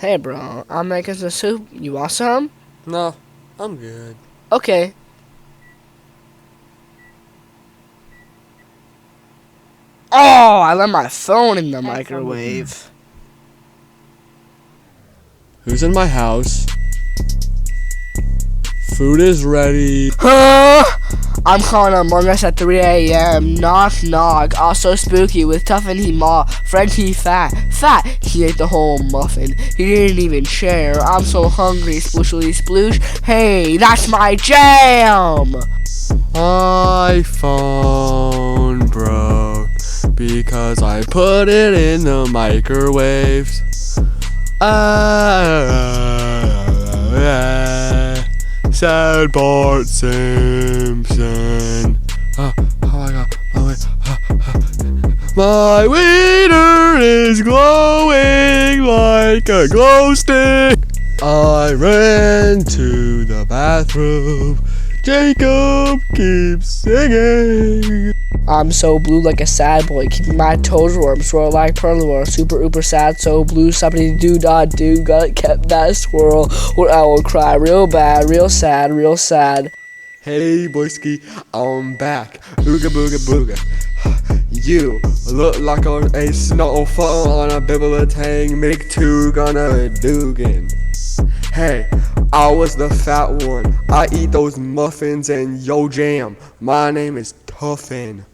Hey bro, I'm making some soup. You want some? No, I'm good. Okay. Oh, I left my phone in the microwave. Who's in my house? Food is ready. Huh? I'm calling Among Us at 3 a.m. Knock knock. Also spooky with Tough and he maw. Friend he fat. Fat. He ate the whole muffin. He didn't even share. I'm so hungry. Splooshy sploosh. Hey, that's my jam. iPhone broke because I put it in the microwave. Sad Bart Simpson. Oh my god. My wiener is glowing like a glow stick. I ran to the bathroom. Jacob keeps singing. I'm so blue like a sad boy, keeping my toes warm, swirl like pearl war, super uber sad, so blue, somebody do not do, got kept that swirl, or I will cry real bad, real sad, real sad. Hey boyski, I'm back. Ooga booga booga. You look like a snowfall on a bibbletang, make two gonna dugan. Hey, I was the fat one. I eat those muffins and yo jam. My name is Tuffin.